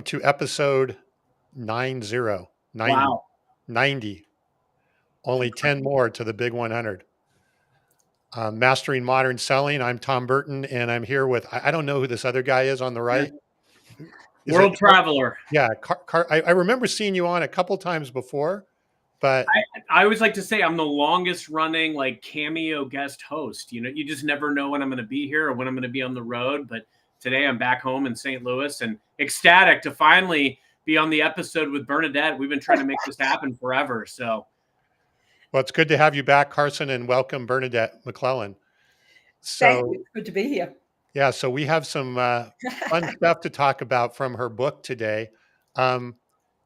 welcome to episode 90, 90, Wow. 90. Only 10 more to the big 100. Mastering Modern Selling. I'm Tom Burton, and I'm here with, I don't know who this other guy is on the right. World traveler. Yeah. I remember seeing you on a couple times before, but I always like to say I'm the longest running like cameo guest host. You know, you just never know when I'm going to be here or when I'm going to be on the road. But today I'm back home in St. Louis and ecstatic to finally be on the episode with Bernadette. We've been trying to make this happen forever. So, well, it's good to have you back, Carson, and welcome Bernadette McClelland. Thank you. It's good to be here. Yeah, so we have some fun stuff to talk about from her book today.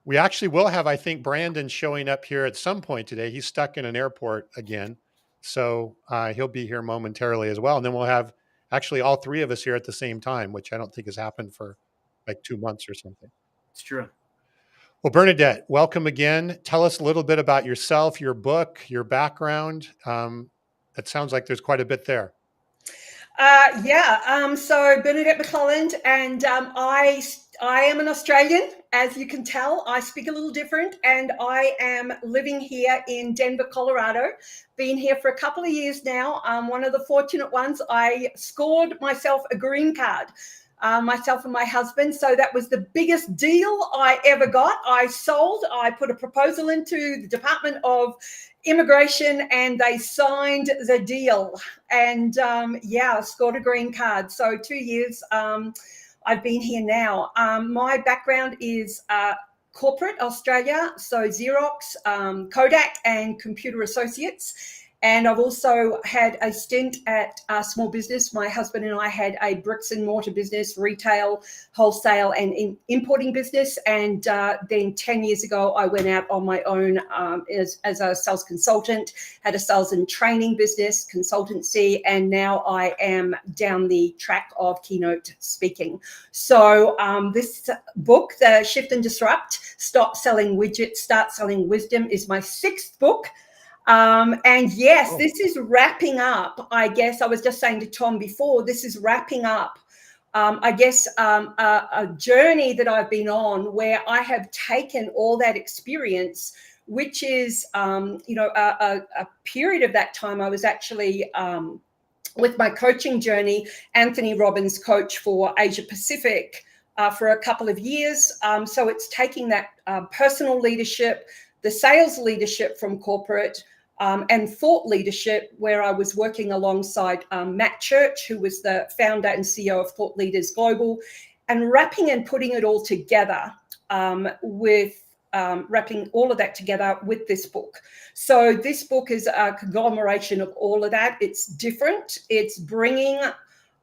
We actually will have, I think, Brandon showing up here at some point today. He's stuck in an airport again, so he'll be here momentarily as well. And then we'll have actually all three of us here at the same time, which I don't think has happened for like 2 months or something. It's true. Well, Bernadette, welcome again. Tell us a little bit about yourself, your book, your background. It sounds like there's quite a bit there. So Bernadette McClelland, and I am an Australian, as you can tell. I speak a little different, and I am living here in Denver, Colorado. Been here for a couple of years now. I'm one of the fortunate ones. I scored myself a green card, myself and my husband. So that was the biggest deal I ever got. I put a proposal into the Department of Immigration and they signed the deal, and scored a green card. So 2 years I've been here now. My background is corporate Australia, so Xerox, Kodak and Computer Associates. And I've also had a stint at small business. My husband and I had a bricks and mortar business, retail, wholesale, and importing business. And then 10 years ago, I went out on my own as a sales consultant, had a sales and training business, consultancy, and now I am down the track of keynote speaking. So this book, The Shift and Disrupt, Stop Selling Widgets, Start Selling Wisdom, is my 6th book. This is wrapping up. I guess I was just saying to Tom before, this is wrapping up, a journey that I've been on where I have taken all that experience, which is, a period of that time. I was actually with my coaching journey, Anthony Robbins' coach for Asia Pacific for a couple of years. So it's taking that personal leadership, the sales leadership from corporate, and thought leadership, where I was working alongside Matt Church, who was the founder and CEO of Thought Leaders Global, and wrapping and putting it all together wrapping all of that together with this book. So this book is a conglomeration of all of that. It's different. It's bringing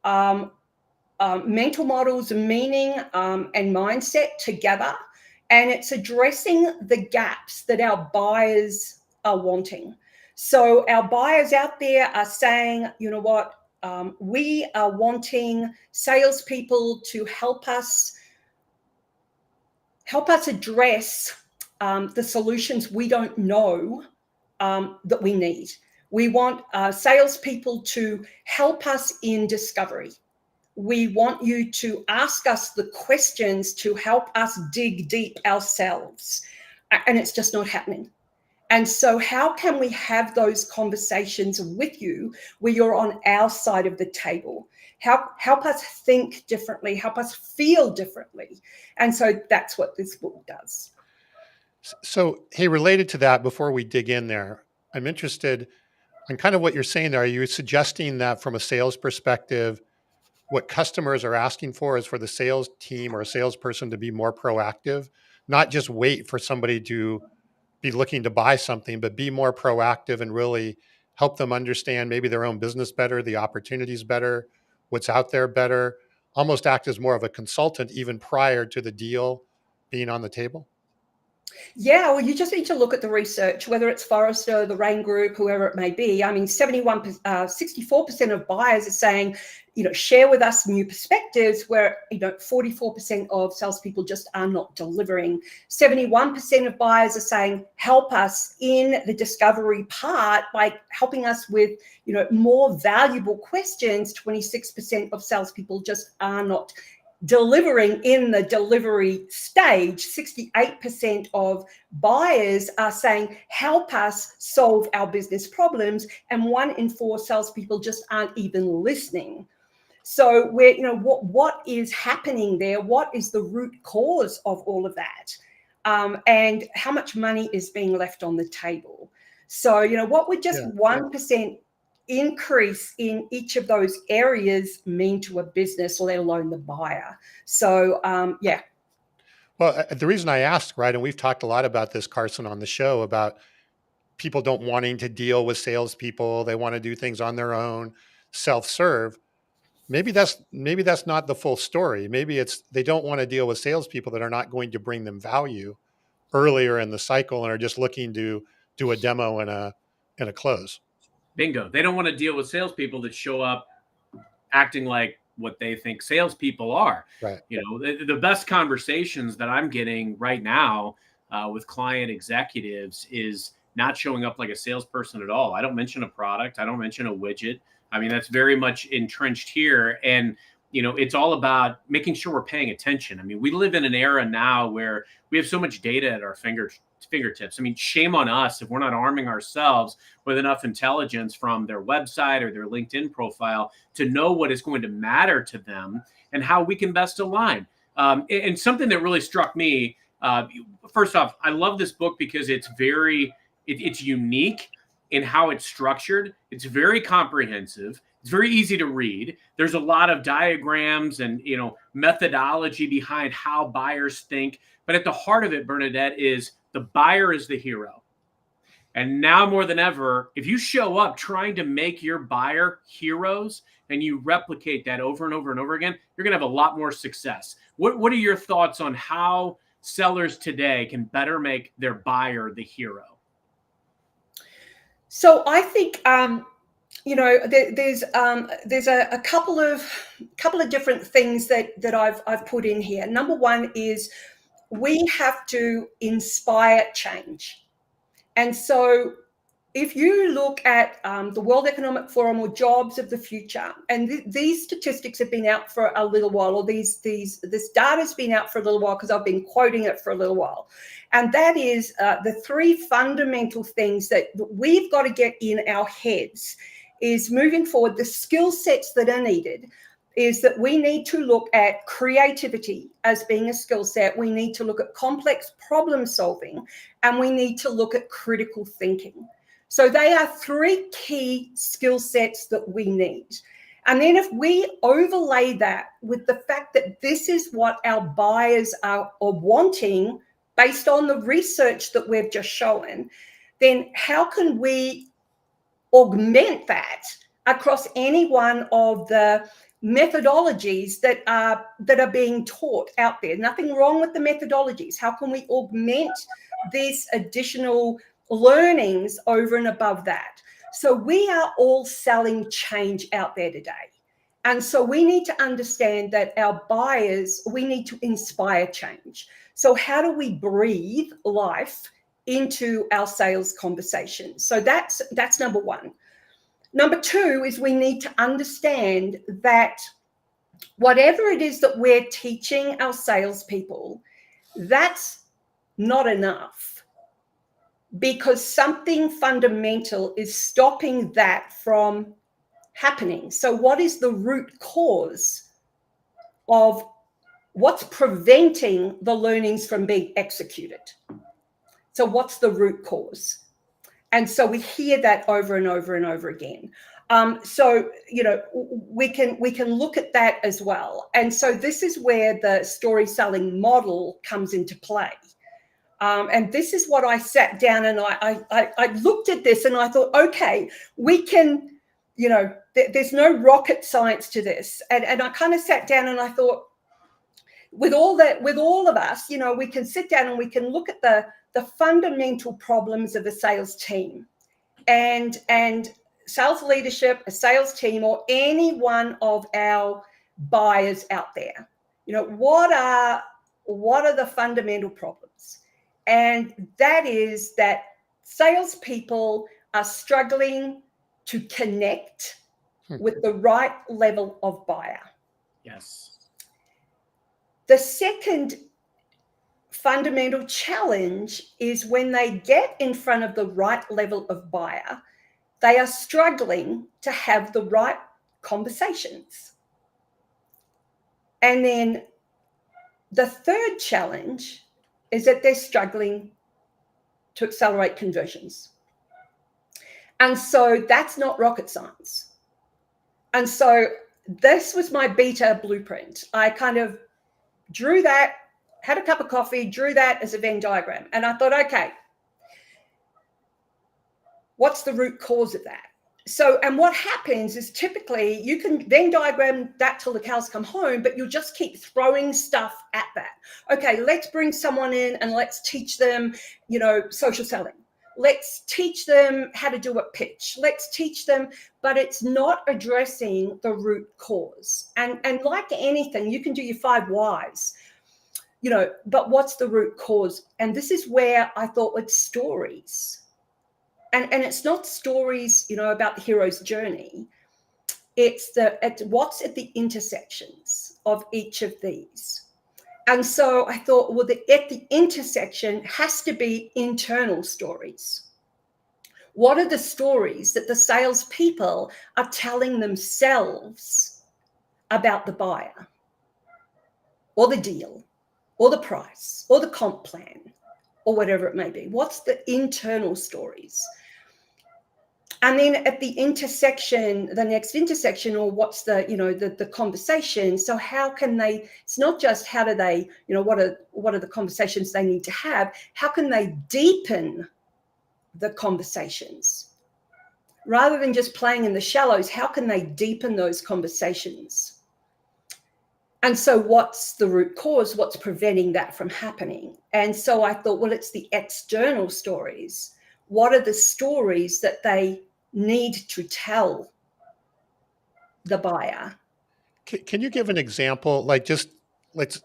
mental models, meaning, and mindset together, and it's addressing the gaps that our buyers are wanting. So our buyers out there are saying, you know what, we are wanting salespeople to help us address the solutions we don't know that we need. We want salespeople to help us in discovery. We want you to ask us the questions to help us dig deep ourselves. And it's just not happening. And so how can we have those conversations with you where you're on our side of the table? Help us think differently, help us feel differently. And so that's what this book does. So, hey, related to that, before we dig in there, I'm interested in kind of what you're saying there. Are you suggesting that from a sales perspective, what customers are asking for is for the sales team or a salesperson to be more proactive, not just wait for somebody to be looking to buy something, but be more proactive and really help them understand maybe their own business better, the opportunities better, what's out there better, almost act as more of a consultant even prior to the deal being on the table? Yeah, well, you just need to look at the research, whether it's Forrester, the Rain Group, whoever it may be. I mean, 64% of buyers are saying, share with us new perspectives, where, 44% of salespeople just are not delivering. 71% of buyers are saying, help us in the discovery part by helping us with, more valuable questions. 26% of salespeople just are not delivering in the delivery stage, 68% of buyers are saying, help us solve our business problems. And 1 in 4 salespeople just aren't even listening. So we're, what is happening there? What is the root cause of all of that? And how much money is being left on the table? So, what would just 1% increase in each of those areas mean to a business, let alone the buyer? So, Well, the reason I asked, right, and we've talked a lot about this, Carson, on the show about people don't wanting to deal with salespeople. They want to do things on their own, self-serve. Maybe that's not the full story. Maybe it's they don't want to deal with salespeople that are not going to bring them value earlier in the cycle and are just looking to do a demo and a close. Bingo. They don't want to deal with salespeople that show up acting like what they think salespeople are. Right. The best conversations that I'm getting right now with client executives is not showing up like a salesperson at all. I don't mention a product. I don't mention a widget. I mean, that's very much entrenched here. And, it's all about making sure we're paying attention. I mean, we live in an era now where we have so much data at our fingertips. I mean, shame on us if we're not arming ourselves with enough intelligence from their website or their LinkedIn profile to know what is going to matter to them and how we can best align. And something that really struck me, first off, I love this book because it's it's unique in how it's structured. It's very comprehensive. It's very easy to read. There's a lot of diagrams and, methodology behind how buyers think. But at the heart of it, Bernadette, is the buyer is the hero. And now more than ever, if you show up trying to make your buyer heroes and you replicate that over and over and over again, you're going to have a lot more success. What are your thoughts on how sellers today can better make their buyer the hero? So I think there's a couple of different things that I've put in here. Number one is we have to inspire change, and so if you look at the World Economic Forum or jobs of the future, and these statistics have been out for a little while, or this data's been out for a little while because I've been quoting it for a little while, and that is the 3 fundamental things that we've got to get in our heads is moving forward. The skill sets that are needed is that we need to look at creativity as being a skill set. We need to look at complex problem solving, and we need to look at critical thinking. So they are 3 key skill sets that we need. And then if we overlay that with the fact that this is what our buyers are wanting based on the research that we've just shown, then how can we augment that across any one of the methodologies that are being taught out there? Nothing wrong with the methodologies. How can we augment these additional learnings over and above that? So we are all selling change out there today. And so we need to understand that our buyers, we need to inspire change. So how do we breathe life into our sales conversation? So that's number one. Number 2 is we need to understand that whatever it is that we're teaching our salespeople, that's not enough, because something fundamental is stopping that from happening. So what is the root cause of what's preventing the learnings from being executed? So what's the root cause? And so we hear that over and over and over again. So, we can look at that as well. And so this is where the story selling model comes into play. And this is what I sat down and I looked at this and I thought, okay, we can, there's no rocket science to this. And I kind of sat down and I thought, with all of us, we can sit down and we can look at the fundamental problems of a sales team and sales leadership, a sales team, or any one of our buyers out there. What are the fundamental problems? And that is that salespeople are struggling to connect with the right level of buyer. Yes. The second fundamental challenge is when they get in front of the right level of buyer, they are struggling to have the right conversations. And then the third challenge is that they're struggling to accelerate conversions. And so that's not rocket science. And so this was my beta blueprint. I kind of drew that, had a cup of coffee, drew that as a Venn diagram. And I thought, okay, what's the root cause of that? So, and what happens is typically you can Venn diagram that till the cows come home, but you'll just keep throwing stuff at that. Okay, let's bring someone in and let's teach them, social selling. Let's teach them how to do a pitch. Let's teach them, but it's not addressing the root cause. And like anything, you can do your 5 whys, but what's the root cause? And this is where I thought it's stories. And it's not stories, about the hero's journey. It's what's at the intersections of each of these. And so I thought, well, at the intersection has to be internal stories. What are the stories that the salespeople are telling themselves about the buyer or the deal or the price or the comp plan or whatever it may be? What's the internal stories? And then at the intersection, the next intersection, or what's the conversation? So how can they, it's not just how do they, what are the conversations they need to have? How can they deepen the conversations? Rather than just playing in the shallows, how can they deepen those conversations? And so what's the root cause? What's preventing that from happening? And so I thought, well, it's the external stories. What are the stories that they need to tell the buyer? Can you give an example? Like just let's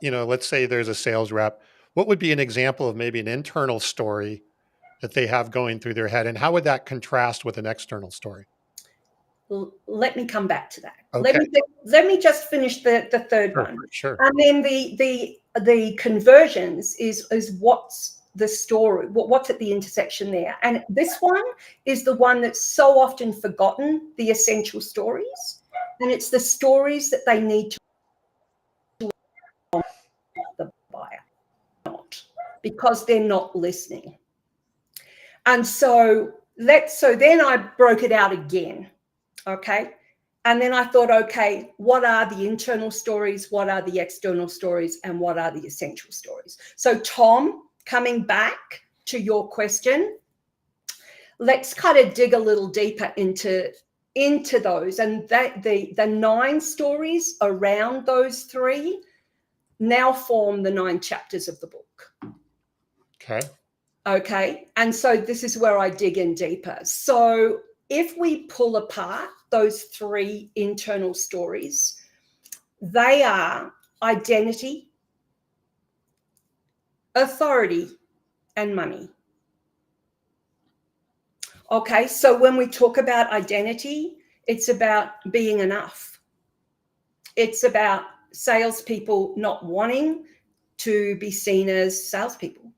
say there's a sales rep. What would be an example of maybe an internal story that they have going through their head, and how would that contrast with an external story? Let me come back to that. Okay. Let me just finish the third one. Sure. And then the conversions is what's the story, what's at the intersection there. And this one is the one that's so often forgotten, the essential stories. And it's the stories that they need to the buyer, not because they're not listening. And so then I broke it out again. Okay. And then I thought, okay, what are the internal stories? What are the external stories? And what are the essential stories? So Tom, coming back to your question, let's kind of dig a little deeper into those. And that the 9 stories around those 3 now form the 9 chapters of the book. Okay. And so this is where I dig in deeper. So if we pull apart those 3 internal stories, they are identity, authority, and money. Okay, so when we talk about identity, it's about being enough. It's about salespeople not wanting to be seen as salespeople.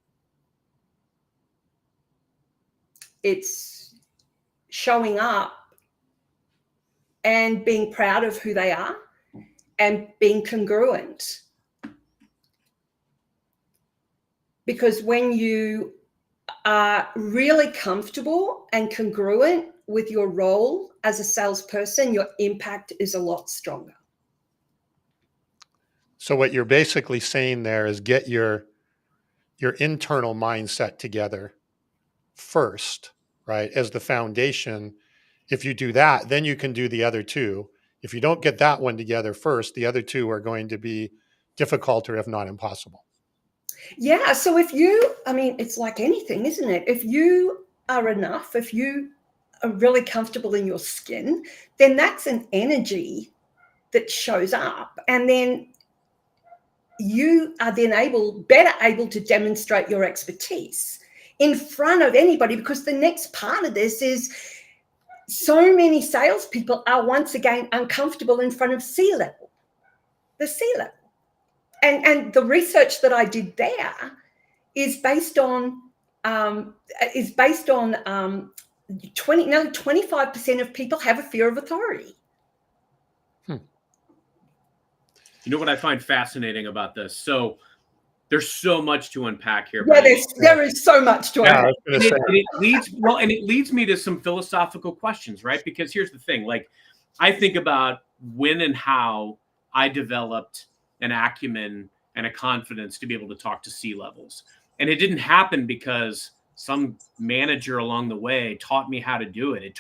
It's showing up and being proud of who they are and being congruent. Because when you are really comfortable and congruent with your role as a salesperson, your impact is a lot stronger. So what you're basically saying there is get your internal mindset together first, right, as the foundation. If you do that, then you can do the other 2. If you don't get that one together first, the other 2 are going to be difficult or if not impossible. Yeah. So it's like anything, isn't it? If you are enough, if you are really comfortable in your skin, then that's an energy that shows up. And then you are then better able to demonstrate your expertise in front of anybody, because the next part of this is so many salespeople are once again uncomfortable in front of C-level, the C-level. And the research that I did there is based on nearly 25% of people have a fear of authority. You know what I find fascinating about this? So there's so much to unpack here. Yeah, there is so much to unpack. And it leads me to some philosophical questions, right? Because here's the thing, like, I think about when and how I developed an acumen and a confidence to be able to talk to C-levels. And it didn't happen because some manager along the way taught me how to do it.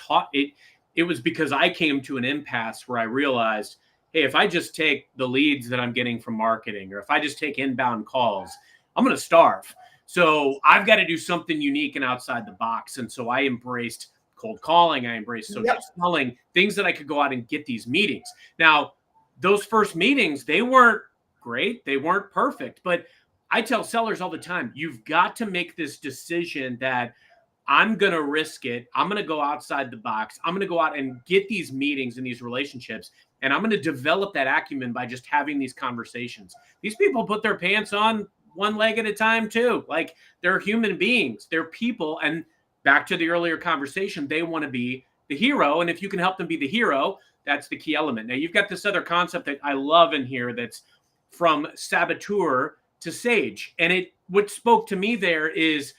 It was because I came to an impasse where I realized, hey, if I just take the leads that I'm getting from marketing, or if I just take inbound calls, I'm going to starve. So I've got to do something unique and outside the box. And so I embraced cold calling. I embraced social selling, things that I could go out and get these meetings. Now, those first meetings, they weren't great. They weren't perfect. But I tell sellers all the time, you've got to make this decision that I'm going to risk it. I'm going to go outside the box. I'm going to go out and get these meetings and these relationships. And I'm going to develop that acumen by just having these conversations. These people put their pants on one leg at a time too. Like, they're human beings, they're people. And back to the earlier conversation, they want to be the hero. And if you can help them be the hero, that's the key element. Now, you've got this other concept that I love in here that's from saboteur to sage. And what spoke to me there is,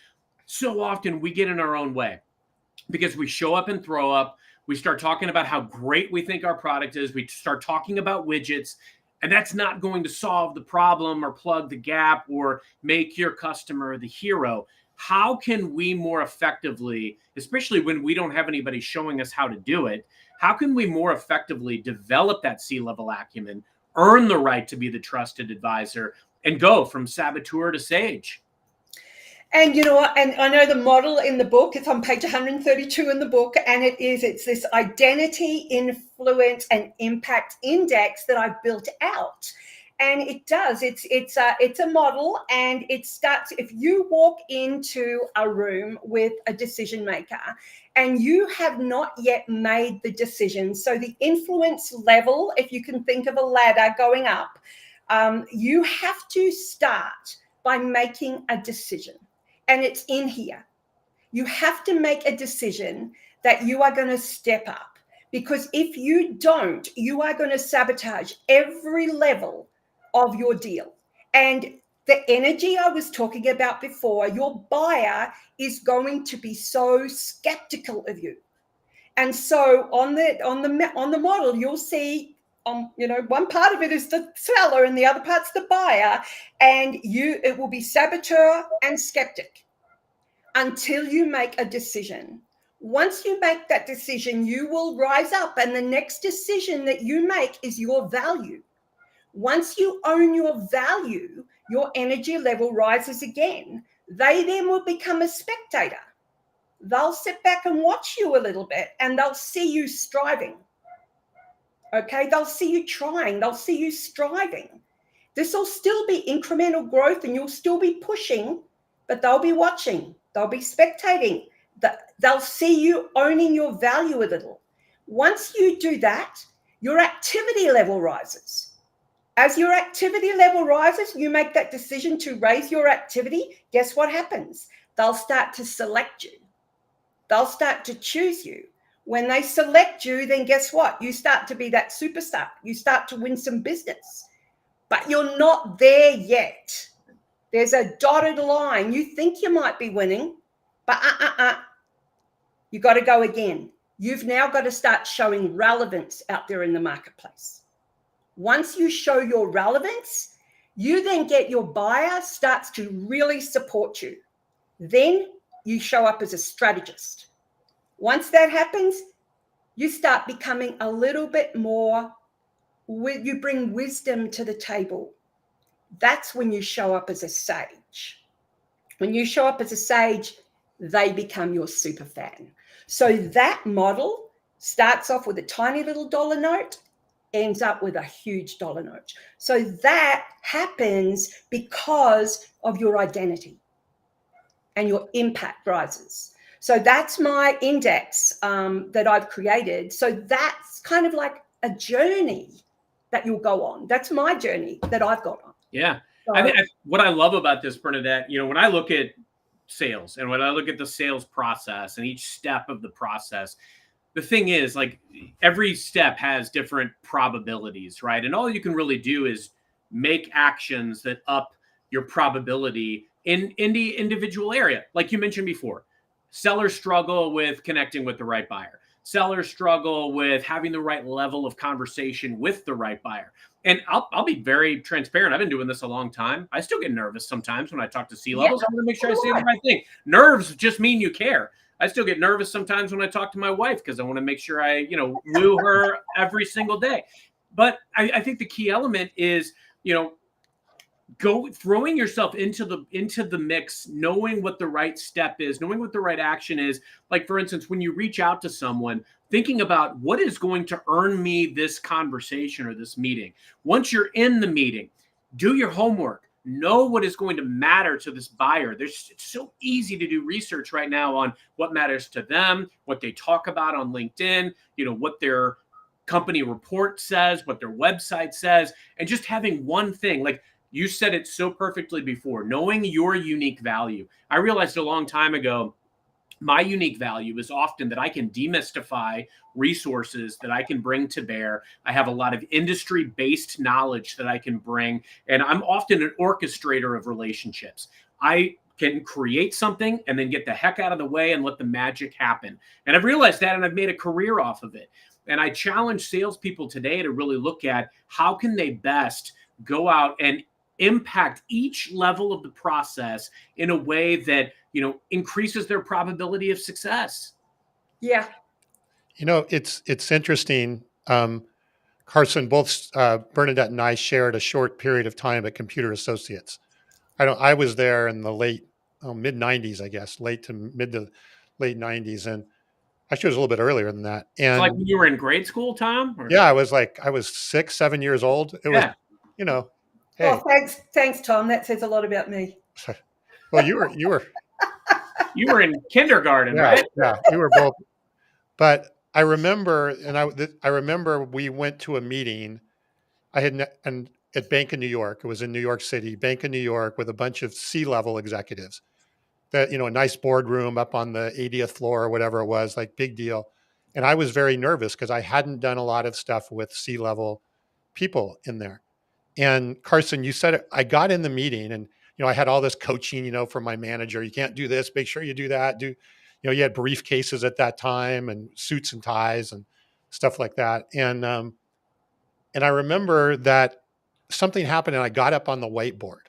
so often we get in our own way because we show up and throw up. We start talking about how great we think our product is. We start talking about widgets, and that's not going to solve the problem or plug the gap or make your customer the hero. How can we more effectively, especially when we don't have anybody showing us how to do it, how can we more effectively develop that C-level acumen, earn the right to be the trusted advisor, and go from saboteur to sage? And you know what? And I know the model in the book, it's on page 132 in the book, and it's this identity, influence, and impact index that I've built out. And it does, it's a model, and it starts, if you walk into a room with a decision maker and you have not yet made the decision. So the influence level, if you can think of a ladder going up, you have to start by making a decision. And it's in here. You have to make a decision that you are going to step up, because if you don't, you are going to sabotage every level of your deal. And the energy I was talking about before, your buyer is going to be so skeptical of you. And so on the model, you'll see, one part of it is the seller and the other part's the buyer, and it will be saboteur and skeptic until you make a decision. Once you make that decision, you will rise up, and the next decision that you make is your value. Once you own your value, your energy level rises again. They then will become a spectator. They'll sit back and watch you a little bit, and they'll see you striving. Okay, they'll see you trying, they'll see you striving. This will still be incremental growth, and you'll still be pushing, but they'll be watching, they'll be spectating. They'll see you owning your value a little. Once you do that, your activity level rises. As your activity level rises, you make that decision to raise your activity. Guess what happens? They'll start to select you. They'll start to choose you. When they select you, then guess what? You start to be that superstar. You start to win some business, but you're not there yet. There's a dotted line. You think you might be winning, but you got to go again. You've now got to start showing relevance out there in the marketplace. Once you show your relevance, you then get your buyer starts to really support you. Then you show up as a strategist. Once that happens, you start becoming a little bit more, you bring wisdom to the table. That's when you show up as a sage. When you show up as a sage, they become your super fan. So that model starts off with a tiny little dollar note, ends up with a huge dollar note. So that happens because of your identity, and your impact rises. So that's my index that I've created. So that's kind of like a journey that you'll go on. That's my journey that I've got on. Yeah. I So, think what I love about this, Bernadette, when I look at sales and when I look at the sales process and each step of the process, the thing is, like, every step has different probabilities, right? And all you can really do is make actions that up your probability in the individual area. Like you mentioned before, sellers struggle with connecting with the right buyer. Sellers struggle with having the right level of conversation with the right buyer. And I'll be very transparent. I've been doing this a long time. I still get nervous sometimes when I talk to C yeah, levels. I want to make sure I say the right thing. Nerves just mean you care. I still get nervous sometimes when I talk to my wife because I want to make sure I, woo her every single day. But I think the key element is, throwing yourself into the mix, knowing what the right step is, knowing what the right action is. Like, for instance, when you reach out to someone, thinking about what is going to earn me this conversation or this meeting. Once you're in the meeting, do your homework. Know what is going to matter to this buyer. It's so easy to do research right now on what matters to them, what they talk about on LinkedIn, what their company report says, what their website says, and just having one thing. Like you said it so perfectly before, knowing your unique value. I realized a long time ago, my unique value is often that I can demystify resources that I can bring to bear. I have a lot of industry-based knowledge that I can bring, and I'm often an orchestrator of relationships. I can create something and then get the heck out of the way and let the magic happen. And I've realized that, and I've made a career off of it. And I challenge salespeople today to really look at how can they best go out and impact each level of the process in a way that increases their probability of success. yeah, It's interesting. Carson, both Bernadette and I shared a short period of time at Computer Associates. I was there in the mid '90s, I guess, late to mid to late '90s, and actually it was a little bit earlier than that. It's like And when you were in grade school, Tom? Or? yeah, I was 6, 7 years old. It was, Yeah. you know, well, hey, thanks, Tom. That says a lot about me. well, you were, You were in kindergarten, yeah, right? yeah, we were both. But I remember, I remember we went to a meeting. And at Bank of New York, it was in New York City, Bank of New York, with a bunch of C-level executives. That a nice boardroom up on the 80th floor or whatever it was, like big deal. And I was very nervous because I hadn't done a lot of stuff with C-level people in there. And Carson, you said it, I got in the meeting and I had all this coaching, from my manager. You can't do this, make sure you do that. You had briefcases at that time and suits and ties and stuff like that. And I remember that something happened and I got up on the whiteboard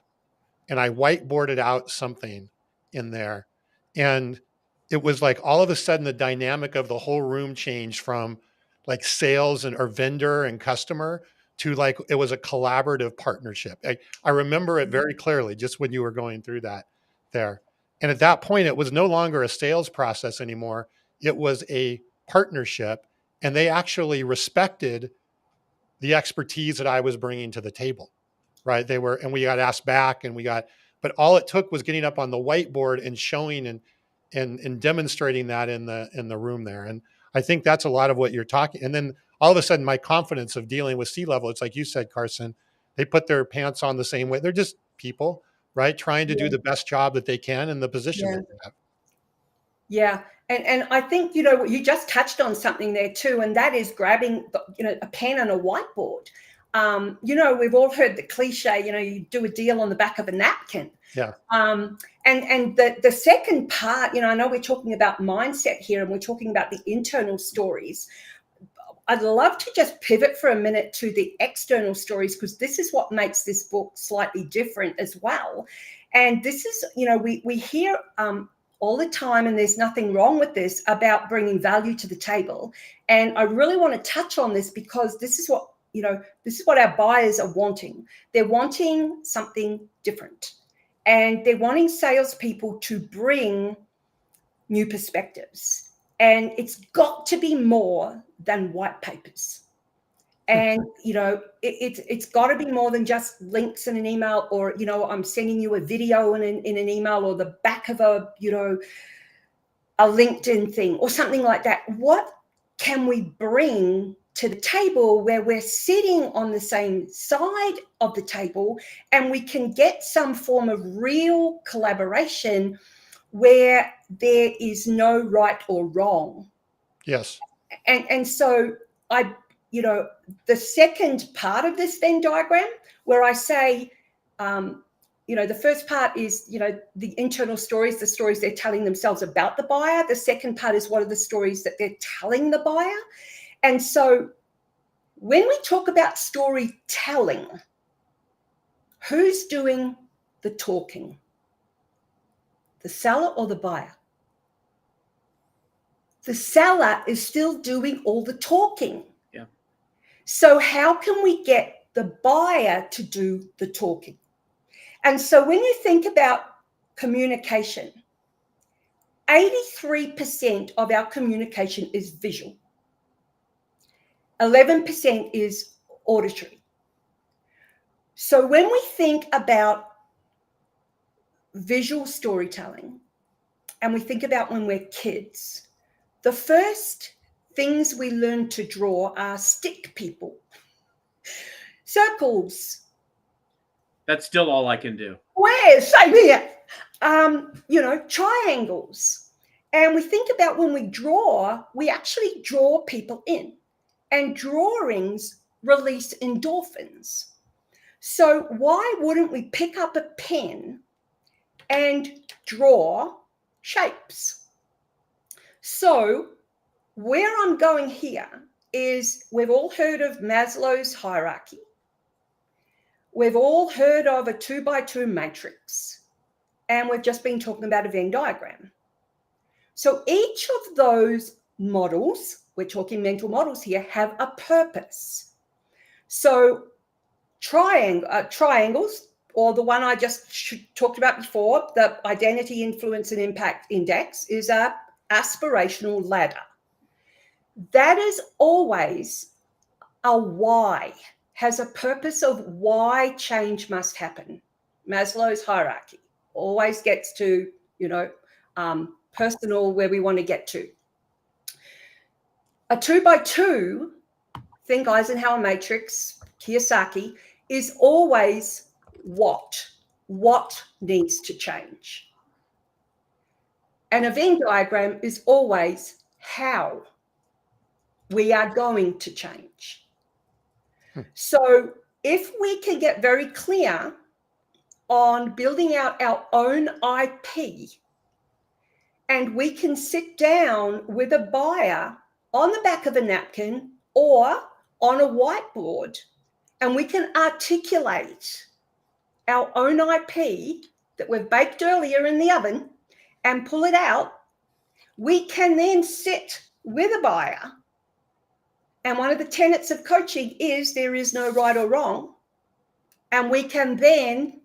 and I whiteboarded out something in there. And it was like all of a sudden the dynamic of the whole room changed from like sales or vendor and customer to like it was a collaborative partnership. I remember it very clearly just when you were going through that there. And at that point, it was no longer a sales process anymore. It was a partnership. And they actually respected the expertise that I was bringing to the table, right? And we got asked back but all it took was getting up on the whiteboard and showing and demonstrating that in the room there. And I think that's a lot of what you're talking. And then all of a sudden my confidence of dealing with C-level, it's like you said, Carson, they put their pants on the same way. They're just people, right? Trying to do the best job that they can in the position Yeah. that they have. Yeah. And I think, you just touched on something there too, and that is grabbing, a pen and a whiteboard. We've all heard the cliche, you do a deal on the back of a napkin. Yeah. And the second part, I know we're talking about mindset here and we're talking about the internal stories. I'd love to just pivot for a minute to the external stories, because this is what makes this book slightly different as well. And this is, we hear all the time, and there's nothing wrong with this, about bringing value to the table. And I really want to touch on this because this is what our buyers are wanting. They're wanting something different. And they're wanting salespeople to bring new perspectives. And it's got to be more than white papers. And, it's got to be more than just links in an email, or, I'm sending you a video in an email, or the back of a LinkedIn thing or something like that. What can we bring to the table where we're sitting on the same side of the table and we can get some form of real collaboration where there is no right or wrong. Yes. And so the second part of this Venn diagram where I say, the first part is, the internal stories, the stories they're telling themselves about the buyer. The second part is what are the stories that they're telling the buyer. And so when we talk about storytelling, who's doing the talking? The seller or the buyer? The seller is still doing all the talking. Yeah. So how can we get the buyer to do the talking? And so when you think about communication, 83% of our communication is visual. 11% is auditory. So when we think about visual storytelling and we think about when we're kids, the first things we learn to draw are stick people, circles. That's still all I can do. Squares, same here. Triangles. And we think about when we actually draw people in. And drawings release endorphins. So why wouldn't we pick up a pen and draw shapes? So where I'm going here is we've all heard of Maslow's hierarchy. We've all heard of a 2x2 matrix. And we've just been talking about a Venn diagram. So each of those models, we're talking mental models here, have a purpose. So triangles, or the one I just talked about before, the identity, influence, and impact index, is a aspirational ladder. That is always a why, has a purpose of why change must happen. Maslow's hierarchy always gets to, personal, where we want to get to. A 2x2, think Eisenhower matrix, Kiyosaki, is always what needs to change. And a Venn diagram is always how we are going to change. So if we can get very clear on building out our own IP, and we can sit down with a buyer on the back of a napkin or on a whiteboard, and we can articulate our own IP that we've baked earlier in the oven and pull it out, we can then sit with a buyer. And one of the tenets of coaching is there is no right or wrong. And we can then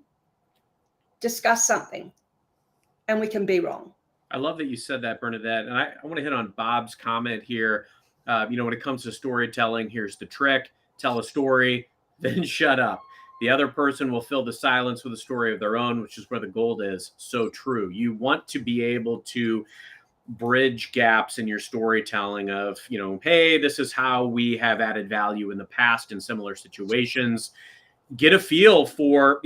discuss something, and we can be wrong. I love that you said that, Bernadette. And I want to hit on Bob's comment here. When it comes to storytelling, here's the trick. Tell a story, then shut up. The other person will fill the silence with a story of their own, which is where the gold is. So true. You want to be able to bridge gaps in your storytelling of, hey, this is how we have added value in the past in similar situations. Get a feel for,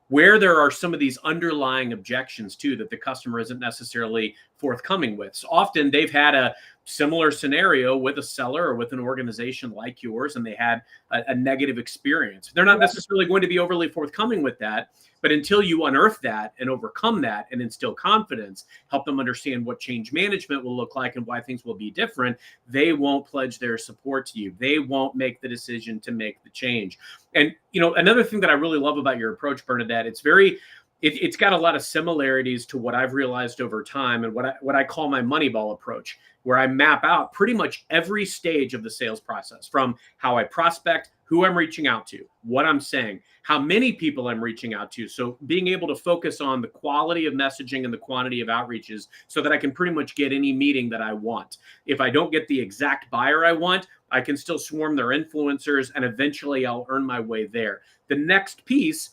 where there are some of these underlying objections too that the customer isn't necessarily forthcoming with. So often they've had a similar scenario with a seller or with an organization like yours, and they had a negative experience. They're not necessarily going to be overly forthcoming with that, but until you unearth that and overcome that and instill confidence, help them understand what change management will look like and why things will be different, they won't pledge their support to you. They won't make the decision to make the change. And, another thing that I really love about your approach, Bernadette, it's got a lot of similarities to what I've realized over time and what I call my Moneyball approach, where I map out pretty much every stage of the sales process, from how I prospect, who I'm reaching out to, what I'm saying, how many people I'm reaching out to. So being able to focus on the quality of messaging and the quantity of outreaches so that I can pretty much get any meeting that I want. If I don't get the exact buyer I want, I can still swarm their influencers, and eventually I'll earn my way there. The next piece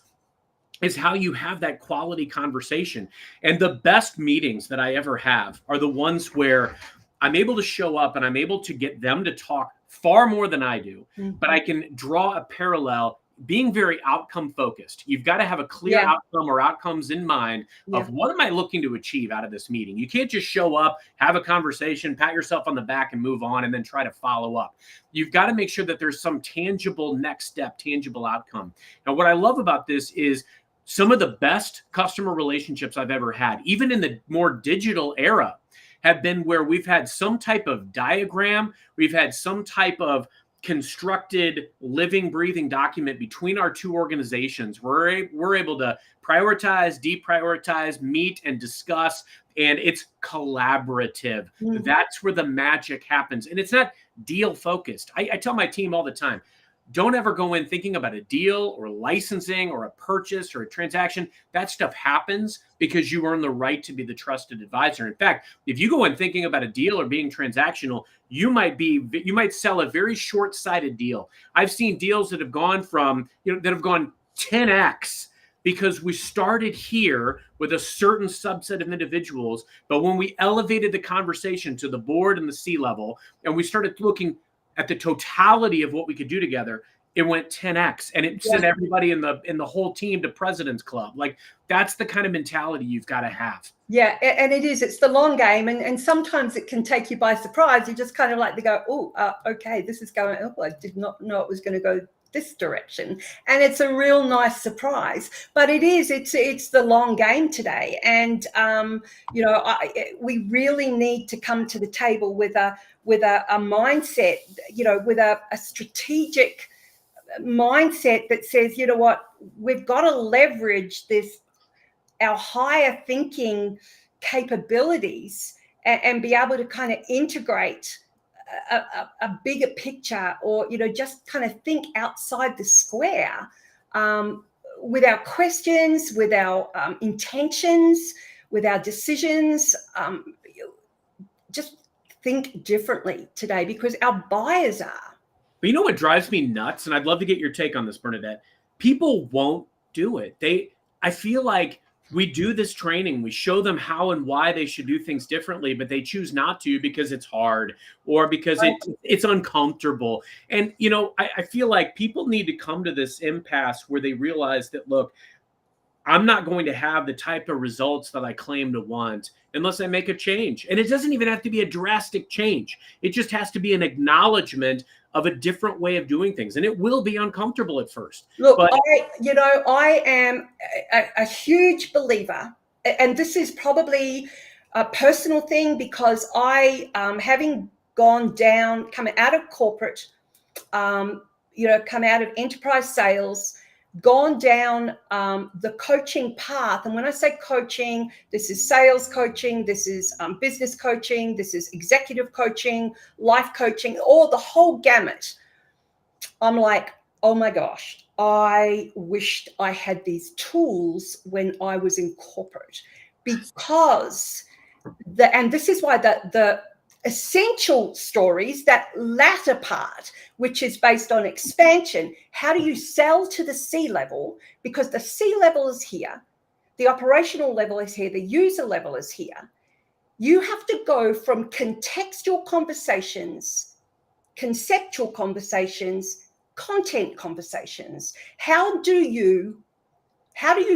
is how you have that quality conversation. And the best meetings that I ever have are the ones where I'm able to show up and I'm able to get them to talk far more than I do, Mhm. but I can draw a parallel being very outcome focused. You've got to have a clear Yeah. outcome or outcomes in mind of Yeah. what am I looking to achieve out of this meeting. You can't just show up, have a conversation, pat yourself on the back and move on and then try to follow up. You've got to make sure that there's some tangible next step, tangible outcome. Now, what I love about this is some of the best customer relationships I've ever had, even in the more digital era, have been where we've had some type of diagram, we've had some type of constructed living, breathing document between our two organizations. We're able to prioritize, deprioritize, meet, and discuss, and it's collaborative. Mhm. That's where the magic happens. And it's not deal focused. I tell my team all the time, don't ever go in thinking about a deal or licensing or a purchase or a transaction. That stuff happens because you earn the right to be the trusted advisor. In fact, if you go in thinking about a deal or being transactional, you might sell a very short-sighted deal. I've seen deals that have gone from, that have gone 10x because we started here with a certain subset of individuals, but when we elevated the conversation to the board and the C-level, and we started looking at the totality of what we could do together, it went 10x, and it sent everybody in the whole team to President's Club. Like, that's the kind of mentality you've got to have. Yeah, and it's the long game, and sometimes it can take you by surprise. You just kind of like to go, oh, okay, this is going. Oh, I did not know it was going to go this direction, and it's a real nice surprise. But it's the long game today, and we really need to come to the table with a mindset, with a strategic mindset that says, you know what, we've got to leverage our higher thinking capabilities and be able to kind of integrate a bigger picture, or just kind of think outside the square, with our questions, with our intentions, with our decisions. Just think differently today, because our buyers are. But you know what drives me nuts, and I'd love to get your take on this, Bernadette. People won't do it. I feel like we do this training, we show them how and why they should do things differently, but they choose not to because it's hard or because it's uncomfortable. And I feel like people need to come to this impasse where they realize that, look, I'm not going to have the type of results that I claim to want unless I make a change. And it doesn't even have to be a drastic change. It just has to be an acknowledgement of a different way of doing things. And it will be uncomfortable at first. Look, but I am a huge believer, and this is probably a personal thing, because I, having gone down, coming out of corporate, come out of enterprise sales, gone down the coaching path. And when I say coaching, this is sales coaching, this is business coaching, this is executive coaching, life coaching, the whole gamut. I'm like, oh my gosh, I wished I had these tools when I was in corporate, because and this is why the essential stories, that latter part, which is based on expansion, how do you sell to the C-level? Because the C-level is here, the operational level is here, the user level is here. You have to go from contextual conversations, conceptual conversations, content conversations. How do you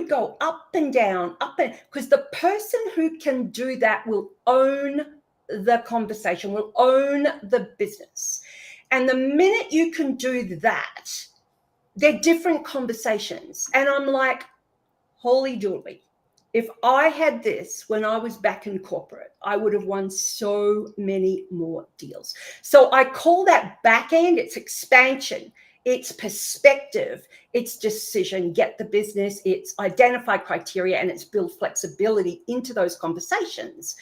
go up and down, because the person who can do that will own the conversation, will own the business. And the minute you can do that, they're different conversations. And I'm like, holy dooly. If I had this when I was back in corporate, I would have won so many more deals. So I call that back end, it's expansion, it's perspective, it's decision, get the business, it's identify criteria, and it's build flexibility into those conversations.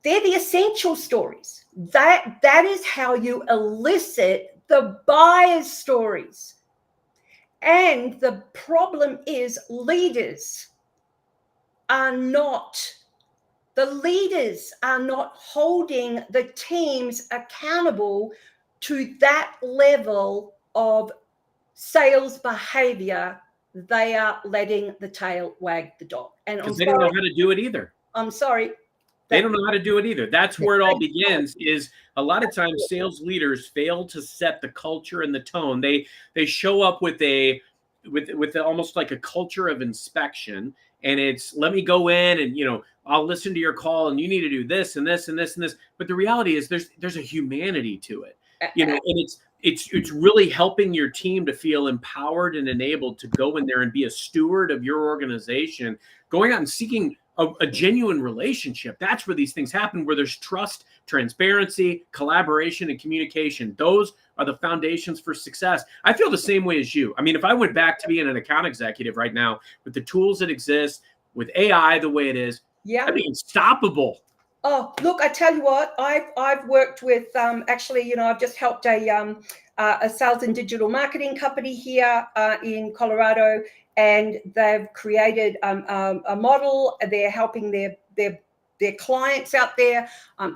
They're the essential stories. That is how you elicit the buyer's stories. And the problem is leaders are not holding the teams accountable to that level of sales behavior. They are letting the tail wag the dog. And because they don't know how to do it either. I'm sorry, They don't know how to do it either. That's where it all begins. Is a lot of times sales leaders fail to set the culture and the tone. They show up with almost like a culture of inspection, and it's, let me go in and, I'll listen to your call and you need to do this and this and this and this. But the reality is there's a humanity to it, and it's really helping your team to feel empowered and enabled to go in there and be a steward of your organization, going out and seeking a genuine relationship. That's where these things happen, where there's trust, transparency, collaboration, and communication. Those are the foundations for success. I feel the same way as you. I mean, if I went back to being an account executive right now with the tools that exist, with AI the way it is, I'd be unstoppable. Oh, look, I tell you what, I've worked with, actually, I've just helped a sales and digital marketing company here in Colorado, and they've created a model. They're helping their clients out there.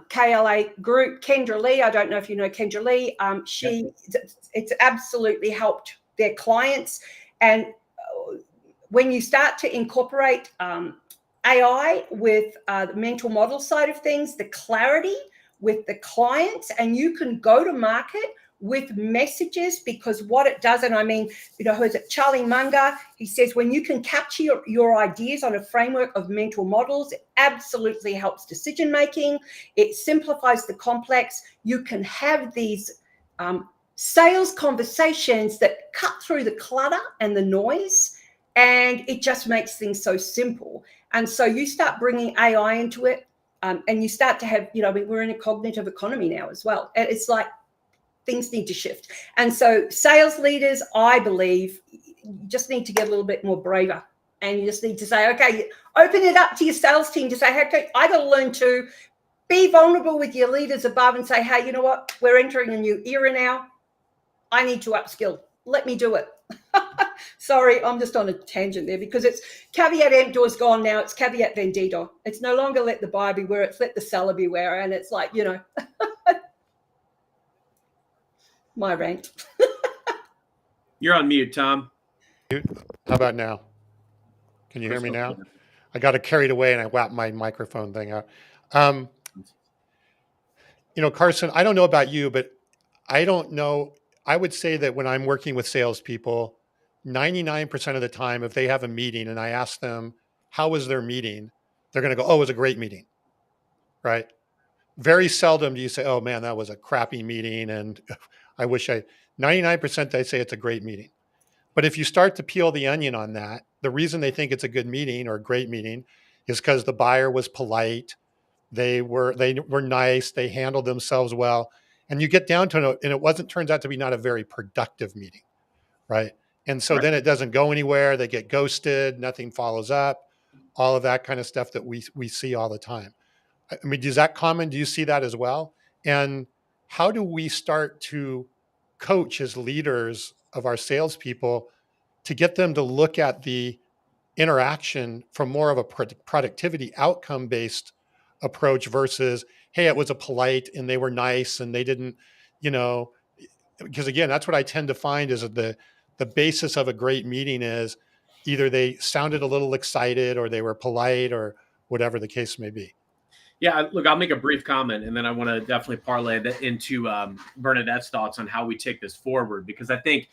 KLA Group, Kendra Lee, I don't know if you know Kendra Lee. It's absolutely helped their clients. And when you start to incorporate AI with the mental model side of things, the clarity with the clients, and you can go to market with messages, because what it does, and I mean, who is it? Charlie Munger, he says, when you can capture your ideas on a framework of mental models, it absolutely helps decision making. It simplifies the complex. You can have these sales conversations that cut through the clutter and the noise, and it just makes things so simple. And so you start bringing AI into it, and you start to have, we're in a cognitive economy now as well. And it's like things need to shift. And so sales leaders, I believe, you just need to get a little bit more braver. And you just need to say, okay, open it up to your sales team to say, okay, I got to learn to be vulnerable with your leaders above and say, hey, you know what? We're entering a new era now. I need to upskill. Let me do it. Sorry, I'm just on a tangent there, because it's caveat emptor is gone now. It's caveat vendita. It's no longer let the buyer beware. It's let the seller beware. And it's like, my rant. You're on mute, Tom. How about now? Can you hear me now? I got carried away and I whapped my microphone thing out. Carson, I don't know about you, but I don't know. I would say that when I'm working with salespeople, 99% of the time, if they have a meeting and I ask them, how was their meeting? They're going to go, oh, it was a great meeting, right? Very seldom do you say, oh man, that was a crappy meeting. And I wish 99% they say it's a great meeting. But if you start to peel the onion on that, the reason they think it's a good meeting or a great meeting is because the buyer was polite. They were nice. They handled themselves well. And you get down to it, and it turns out to be not a very productive meeting, right? And so then it doesn't go anywhere. They get ghosted. Nothing follows up. All of that kind of stuff that we see all the time. I mean, is that common? Do you see that as well? And how do we start to coach as leaders of our salespeople to get them to look at the interaction from more of a productivity outcome-based approach versus, hey, it was a polite and they were nice and they didn't, because again, that's what I tend to find is that the basis of a great meeting is either they sounded a little excited or they were polite or whatever the case may be. Yeah, look, I'll make a brief comment, and then I want to definitely parlay that into Bernadette's thoughts on how we take this forward, because I think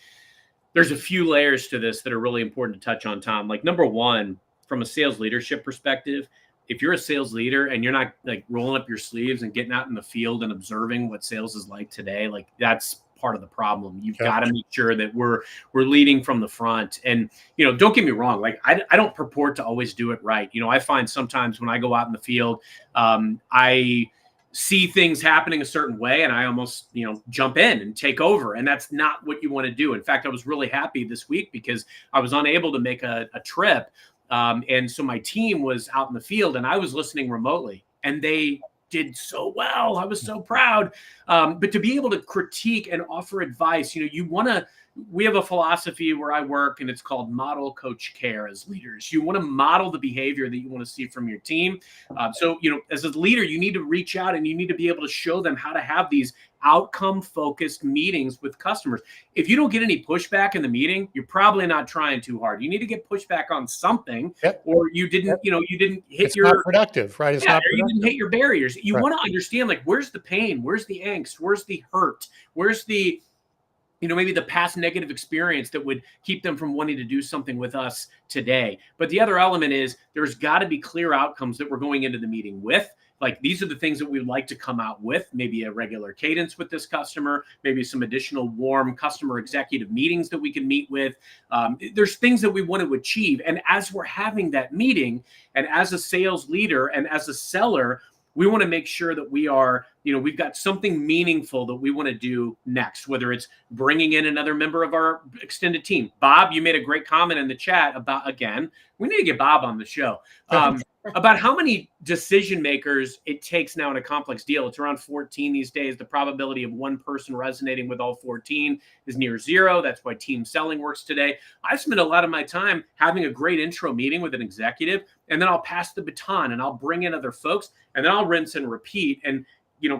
there's a few layers to this that are really important to touch on, Tom. Like, number one, from a sales leadership perspective, if you're a sales leader and you're not like rolling up your sleeves and getting out in the field and observing what sales is like today, like that's part of the problem. You've got to make sure that we're leading from the front. And, don't get me wrong. Like I don't purport to always do it right. I find sometimes when I go out in the field, I see things happening a certain way and I almost, jump in and take over. And that's not what you want to do. In fact, I was really happy this week because I was unable to make a trip. And so my team was out in the field and I was listening remotely, and they did so well. I was so proud. But to be able to critique and offer advice, you want to we have a philosophy where I work, and it's called model, coach, care. As leaders, you want to model the behavior that you want to see from your team. So, as a leader, you need to reach out and you need to be able to show them how to have these outcome focused meetings with customers. If you don't get any pushback in the meeting, you're probably not trying too hard. You need to get pushback on something, or you didn't, you didn't hit it's not productive, right? It's not you didn't hit your barriers. You Right. want to understand, like, where's the pain? Where's the angst? Where's the hurt? Where's the, maybe the past negative experience that would keep them from wanting to do something with us today. But the other element is there's got to be clear outcomes that we're going into the meeting with. Like, these are the things that we would like to come out with, maybe a regular cadence with this customer, maybe some additional warm customer executive meetings that we can meet with. There's things that we want to achieve. And as we're having that meeting, and as a sales leader and as a seller, we want to make sure that we are, we've got something meaningful that we want to do next, whether it's bringing in another member of our extended team. Bob, you made a great comment in the chat about, again, we need to get Bob on the show, about how many decision makers it takes now in a complex deal. It's around 14 these days. The probability of one person resonating with all 14 is near zero. That's why team selling works today. I spend a lot of my time having a great intro meeting with an executive, and then I'll pass the baton and I'll bring in other folks, and then I'll rinse and repeat and,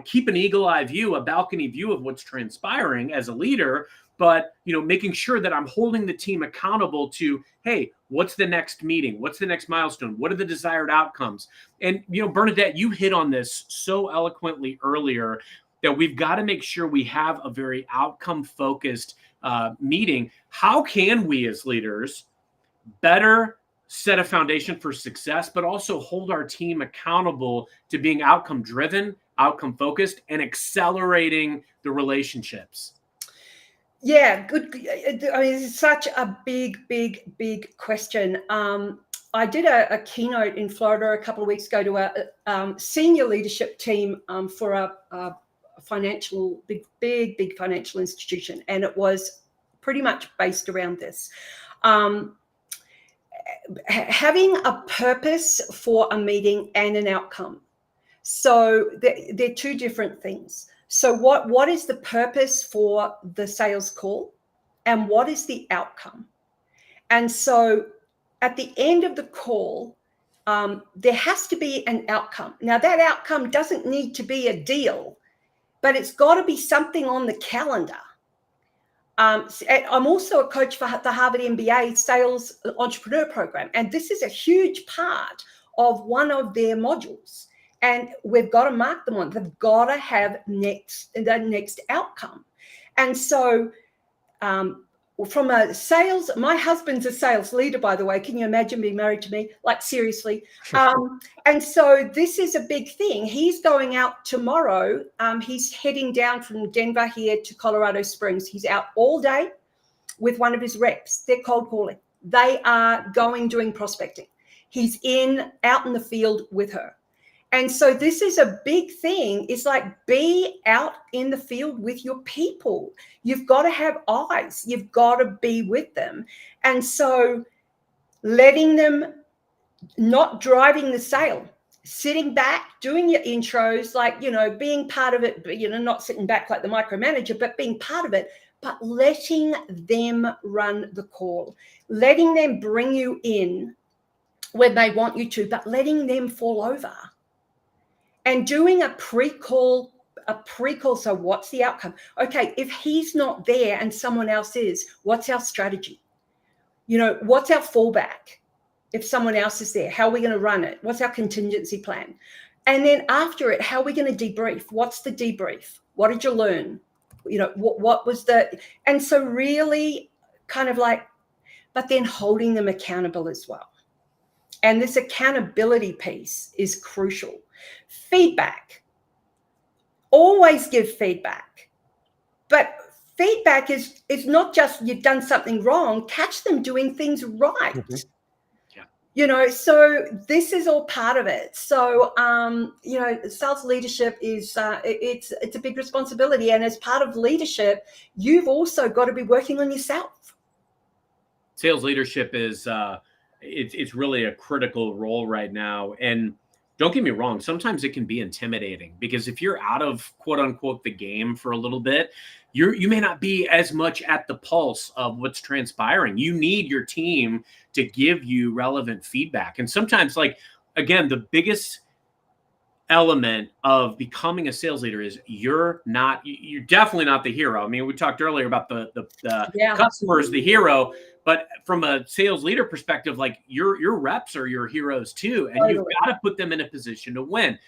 keep an eagle eye view, a balcony view of what's transpiring as a leader, but, making sure that I'm holding the team accountable to, hey, what's the next meeting? What's the next milestone? What are the desired outcomes? And, Bernadette, you hit on this so eloquently earlier that we've got to make sure we have a very outcome focused meeting. How can we as leaders better set a foundation for success, but also hold our team accountable to being outcome driven, outcome focused, and accelerating the relationships? Yeah, good. I mean, it's such a big question. I did a keynote in Florida a couple of weeks ago to a senior leadership team for a financial, big financial institution. And it was pretty much based around this. Having a purpose for a meeting and an outcome. So they're two different things. So what is the purpose for the sales call, and what is the outcome? And so at the end of the call, there has to be an outcome. Now, that outcome doesn't need to be a deal, but it's got to be something on the calendar. I'm also a coach for the Harvard MBA Sales Entrepreneur Program, and this is a huge part of one of their modules. And we've got to mark them on. They've got to have the next outcome. And so from a sales, my husband's a sales leader, by the way. Can you imagine being married to me? Like, seriously. And so this is a big thing. He's going out tomorrow. He's heading down from Denver here to Colorado Springs. He's out all day with one of his reps. They're cold calling. They are doing prospecting. He's out in the field with her. And so this is a big thing. It's like, be out in the field with your people. You've got to have eyes. You've got to be with them. And so letting them, not driving the sale, sitting back, doing your intros, like, being part of it, not sitting back like the micromanager, but being part of it, but letting them run the call, letting them bring you in when they want you to, but letting them fall over. And doing a pre-call. So what's the outcome? Okay, if he's not there and someone else is, what's our strategy? What's our fallback? If someone else is there, how are we going to run it? What's our contingency plan? And then after it, how are we going to debrief? What's the debrief? What did you learn? What was and so really kind of like, but then holding them accountable as well. And this accountability piece is crucial. Feedback. Always give feedback. But feedback is not just you've done something wrong, catch them doing things right. Mm-hmm. Yeah. So this is all part of it. So, sales leadership is, it's a big responsibility. And as part of leadership, you've also got to be working on yourself. Sales leadership is, it's really a critical role right now. And don't get me wrong, sometimes it can be intimidating, because if you're out of quote unquote the game for a little bit, you may not be as much at the pulse of what's transpiring. You need your team to give you relevant feedback. And sometimes, like, again, the biggest element of becoming a sales leader is you're definitely not the hero. I mean, we talked earlier about the customer is the hero, but from a sales leader perspective, like your reps are your heroes too. And you've got to put them in a position to win.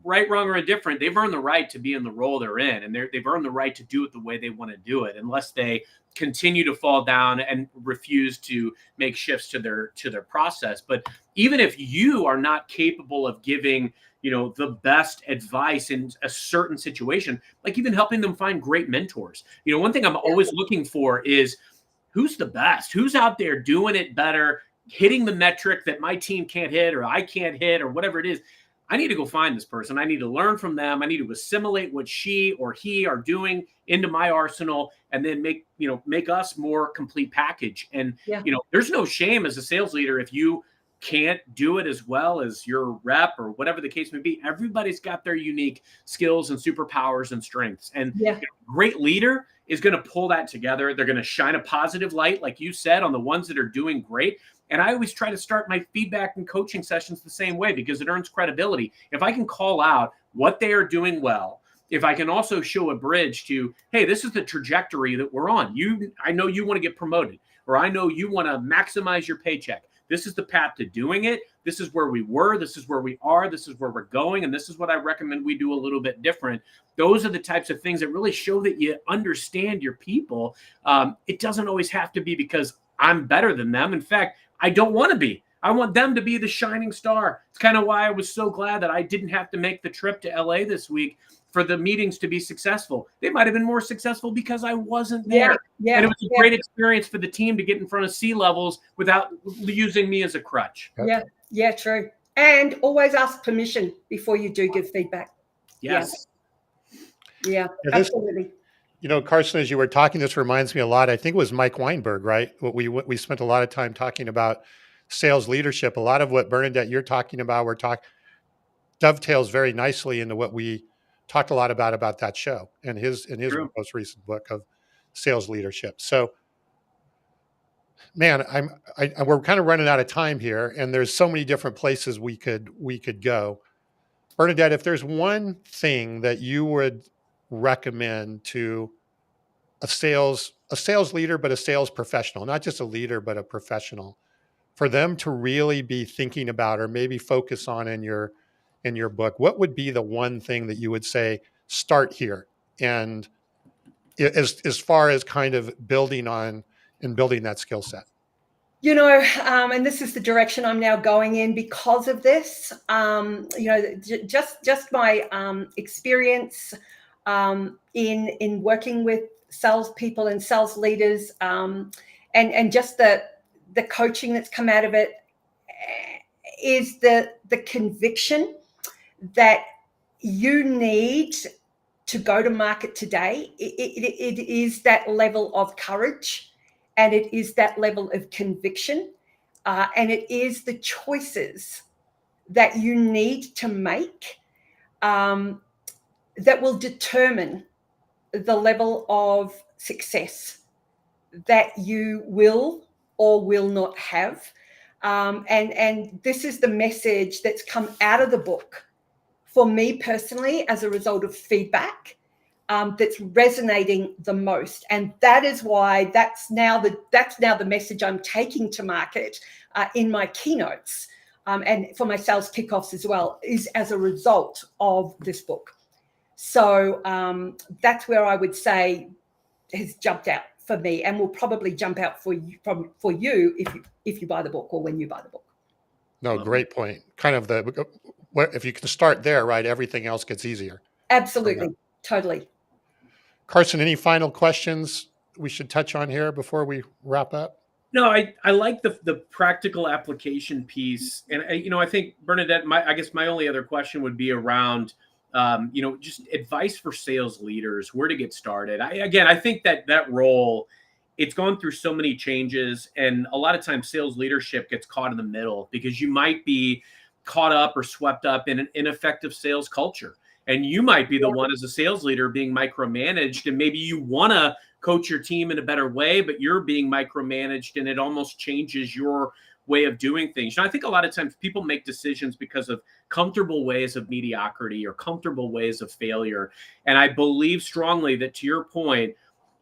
Right, wrong, or indifferent, they've earned the right to be in the role they're in, and they've earned the right to do it the way they want to do it, unless they continue to fall down and refuse to make shifts to their process. But even if you are not capable of giving, the best advice in a certain situation, like even helping them find great mentors. One thing I'm always looking for is who's the best, who's out there doing it better, hitting the metric that my team can't hit or I can't hit or whatever it is. I need to go find this person. I need to learn from them. I need to assimilate what she or he are doing into my arsenal, and then make us more complete package. And, there's no shame as a sales leader if you can't do it as well as your rep or whatever the case may be. Everybody's got their unique skills and superpowers and strengths. And great leader is going to pull that together. They're going to shine a positive light, like you said, on the ones that are doing great. And I always try to start my feedback and coaching sessions the same way, because it earns credibility. If I can call out what they are doing well, if I can also show a bridge to, hey, this is the trajectory that we're on. I know you want to get promoted, or I know you want to maximize your paycheck. This is the path to doing it. This is where we were. This is where we are. This is where we're going. And this is what I recommend we do a little bit different. Those are the types of things that really show that you understand your people. It doesn't always have to be because I'm better than them. In fact, I don't want to be. I want them to be the shining star. It's kind of why I was so glad that I didn't have to make the trip to LA this week for the meetings to be successful. They might have been more successful because I wasn't there. And it was a great experience for the team to get in front of C-levels without using me as a crutch. Yeah, true. And always ask permission before you do give feedback. Yes. Yeah, absolutely. Carson, as you were talking, this reminds me a lot. I think it was Mike Weinberg, right? We spent a lot of time talking about sales leadership. A lot of what Bernadette you're talking about, dovetails very nicely into what we talked a lot about that show and his most recent book of sales leadership. So, man, we're kind of running out of time here, and there's so many different places we could go. Bernadette, if there's one thing that you would recommend to a sales leader, but a sales professional, not just a leader, but a professional, for them to really be thinking about or maybe focus on in your book, what would be the one thing that you would say, start here? And as far as kind of building that skill set. And this is the direction I'm now going in because of this. Just my experience in working with salespeople and sales leaders, and just the coaching that's come out of it, is the conviction that you need to go to market today. It is that level of courage, and it is that level of conviction, and it is the choices that you need to make that will determine the level of success that you will or will not have. And this is the message that's come out of the book for me personally as a result of feedback that's resonating the most. And that is why that's now the message I'm taking to market in my keynotes and for my sales kickoffs as well, is as a result of this book. So that's where I would say has jumped out for me, and will probably jump out for you if you buy the book or when you buy the book. No, great point. Kind of if you can start there, right, everything else gets easier. Absolutely, totally. Carson, any final questions we should touch on here before we wrap up? No, I like the practical application piece, and I think Bernadette, I guess my only other question would be around just advice for sales leaders, where to get started. I think that role, it's gone through so many changes, and a lot of times sales leadership gets caught in the middle, because you might be caught up or swept up in an ineffective sales culture. And you might be the one as a sales leader being micromanaged, and maybe you want to coach your team in a better way, but you're being micromanaged and it almost changes your way of doing things. I think a lot of times people make decisions because of comfortable ways of mediocrity or comfortable ways of failure. And I believe strongly that, to your point,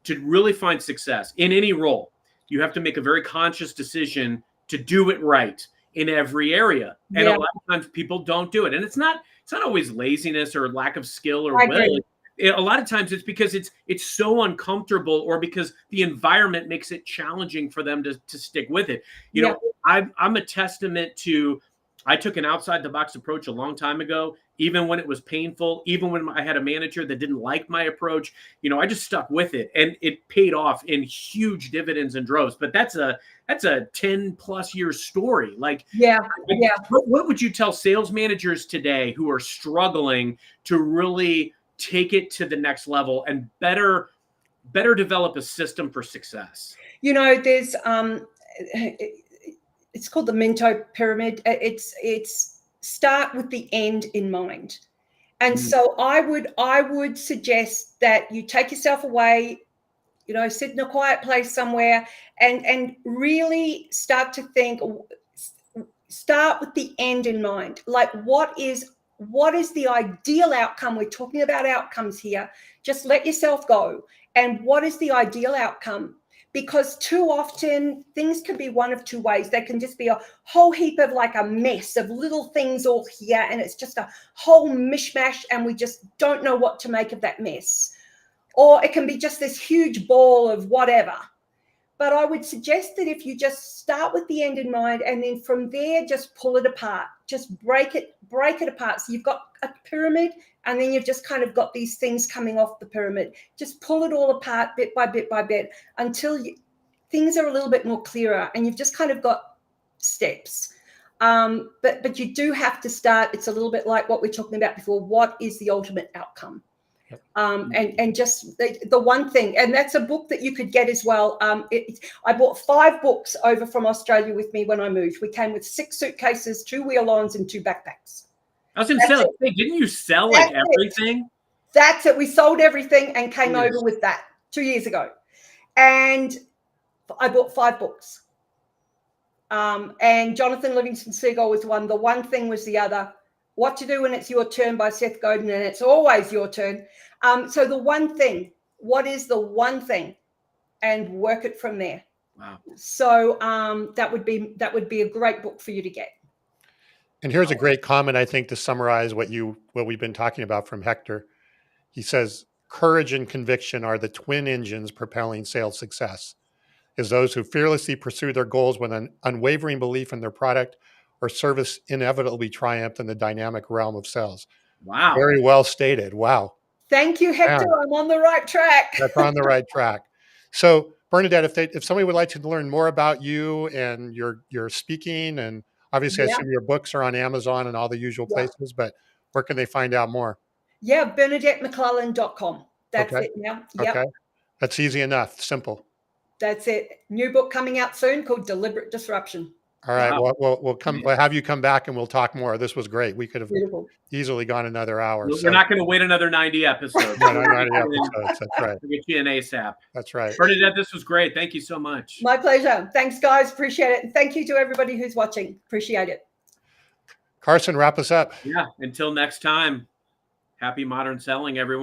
to really find success in any role, you have to make a very conscious decision to do it right in every area. And a lot of times people don't do it. And it's not always laziness or lack of skill or will. A lot of times it's because it's so uncomfortable, or because the environment makes it challenging for them to stick with it. You know, I'm a testament to, I took an outside the box approach a long time ago, even when it was painful, even when I had a manager that didn't like my approach. You know, I just stuck with it, and it paid off in huge dividends and droves. But that's a 10+ year story. Like, what would you tell sales managers today who are struggling to really take it to the next level and better develop a system for success? You know, there's it's called the Minto pyramid. It's start with the end in mind. And so I would suggest that you take yourself away, you know, sit in a quiet place somewhere and really start to think, start with the end in mind. Like, what is the ideal outcome? We're talking about outcomes here. Just let yourself go. And what is the ideal outcome? Because too often things can be one of two ways. They can just be a whole heap of like a mess of little things all here, and it's just a whole mishmash, and we just don't know what to make of that mess. Or it can be just this huge ball of whatever. But I would suggest that if you just start with the end in mind, and then from there, just pull it apart, just break it apart. So you've got a pyramid, and then you've just kind of got these things coming off the pyramid. Just pull it all apart bit by bit by bit until things are a little bit more clearer, and you've just kind of got steps. But you do have to start. It's a little bit like what we're talking about before. What is the ultimate outcome? And just the one thing, and that's a book that you could get as well. I bought 5 books over from Australia with me when I moved. We came with 6 suitcases, 2 wheel-ons, and 2 backpacks. I was going to say, hey, didn't you sell like everything? That's it. We sold everything and came over with that 2 years ago. And I bought 5 books. And Jonathan Livingston Seagull was one. The One Thing was the other. What to Do When It's Your Turn by Seth Godin, and It's Always Your Turn. So the one thing, what is the one thing? And work it from there. Wow. So that would be a great book for you to get. And here's a great comment, I think, to summarize what we've been talking about from Hector. He says, courage and conviction are the twin engines propelling sales success, as those who fearlessly pursue their goals with an unwavering belief in their product or service inevitably triumph in the dynamic realm of sales. Wow. Very well stated. Wow. Thank you, Hector. Yeah. I'm on the right track. That's on the right track. So Bernadette, if somebody would like to learn more about you and your speaking, and obviously I assume your books are on Amazon and all the usual places, but where can they find out more? Yeah, BernadetteMcClelland.com. That's it now. Yep. Okay. That's easy enough. Simple. That's it. New book coming out soon called Deliberate Disruption. All right. Wow. We'll have you come back and we'll talk more. This was great. We could have easily gone another hour. We're not going to wait another 90 episodes. 90 episodes. That's right. We'll get you an ASAP. That's right. Bernadette, this was great. Thank you so much. My pleasure. Thanks, guys. Appreciate it. And thank you to everybody who's watching. Appreciate it. Carson, wrap us up. Yeah. Until next time, happy modern selling, everyone.